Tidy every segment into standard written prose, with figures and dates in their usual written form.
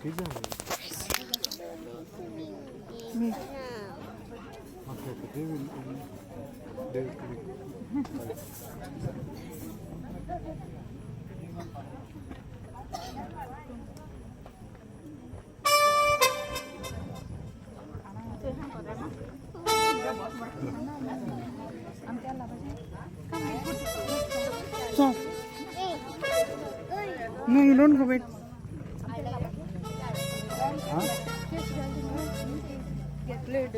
No, you don't go wait. Get late.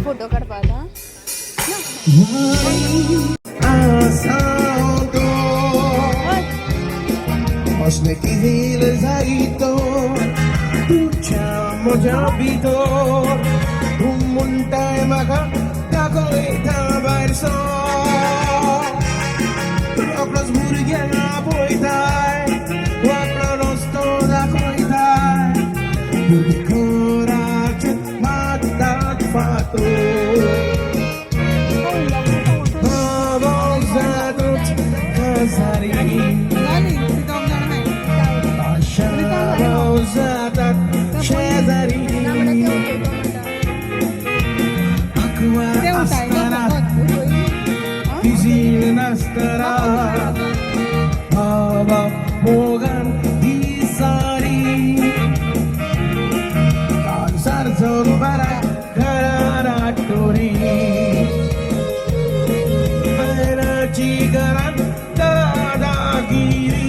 Photo काढपाला Osne kivile zaito Tucha moja bito Umuntai maka Kakoita barso Proplos burgena poitai Waplo rosto da koitai Yudikora chet matat fato Avonzatot Kazari Zatat Shezari Aqua Astara Fizil Nastara Ava Mogan Isari Kansar Zombara Karatori Aira Chigaran Dadagiri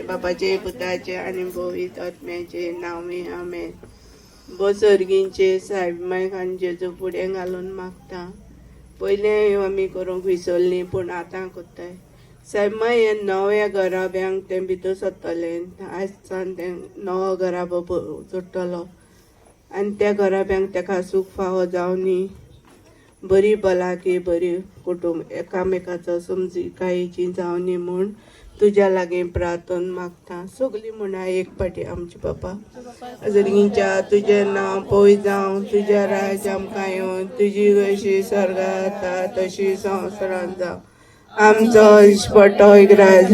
बापाचे पुताचे आणि भोवीत आत्म्याचे नावे आमेन. सर्गींचे साहेब मायकान जेजू फुडें घालून मागता. पयले आमी करूंक विसरली पूण आतां कोत्ताय. साहेब माय हे नव्या घराब्यांक ते भितर सरतले. आयज सावन ते नवो घराबो जोडटलो आनी त्या घराब्यांक तेका सूख फावो जावनी, बरी भलायकी, बरी कुटुंब एकामेकाचो समजिकायेची जावनी म्हूण तुज्या लागीं प्रार्थना मागता. सगलीं म्हणा एक पाटी आमचे बापा सर्गींच्या तुजें नांव पळय जावं, तुजें राज आमकां येवन, तुजी कशी स्वर्गांत आसा तशी संवसारांत जावं. आमचो इश्पतो राज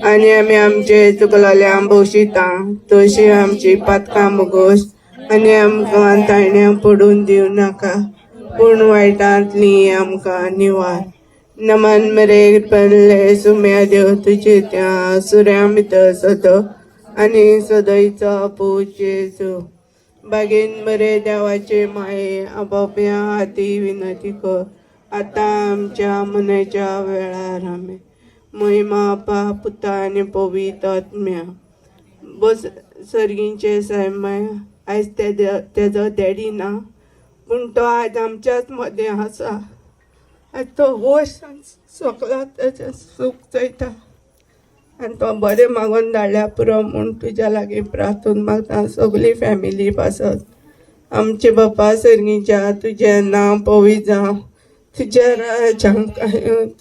आनी आमी आमचे चुकलोल्यांक भोशिता तशी आमची पातकां मुगोस आनी आमकां ताळण्यांक पडून दिवं नाका पूण वायटांतली आमकां निवार. नमन मरे पल्ले सुम्या देव तुजे त्या सुऱ्या भितर सदो आनी सदयचो पूजेचो बागेन मरे देवाचे माये आपोपया हाती विनंती कर. आतां आमच्या मनाच्या वेळार आमी महिमा पा पुता आनी पवित्र आत्म्या. सर्गींचे सायमाय आयज तेजो डॅडी ना, पूण तो आयज आमच्याच मदें आसा. आयज तो होश सोकला तेजें सूख चयता आनी तो बरें मागून धाडल्या पुरो म्हूण तुज्या लागीं प्रार्थून मागता. सगळी फॅमिली पासत. आमचे बापा सर्गीच्या तुजें नांव पवी जावं, तुज्या राजांक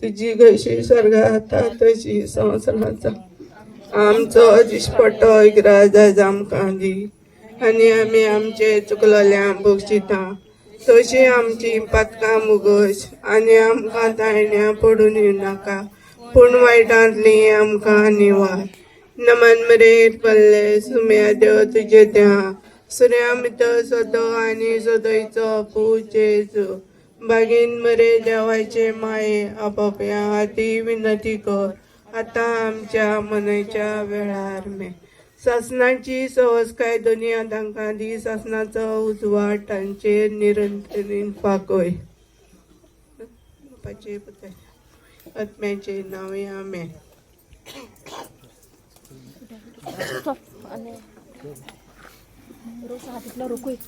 तुजी कशी स्वर्गांत आसा तशी संवसारांत जावं. आमचो दिसपट्टो राज आयज आमकां दी, आनी आमी आमचे चुकलोल्यांक बक्षिता. तशी आमची पातकां मुगोश, आनी आमकां ताळण्या पडून दिवनाका, पूण वायटांतली आमकां निवार. नमन मरेर पल्ले सुम्या देव तुजे त्या, सुर्या भितर सोदो आनी सोदयचो पूज जेजू. बागीन मरे देवाचे माये आपोपया हाती विनंती कर, आतां आमच्या मनयच्या वेळार मे. सासणाची सवस्काय दुनिया तांकां दी, सासणाचो उजवाड तांचेर निरंतरीन फाकोय. बापाचे पुताचे आत्म्याचे नांवे आमेन. स्टॉप. आणि रोज हातीतला रोकू एक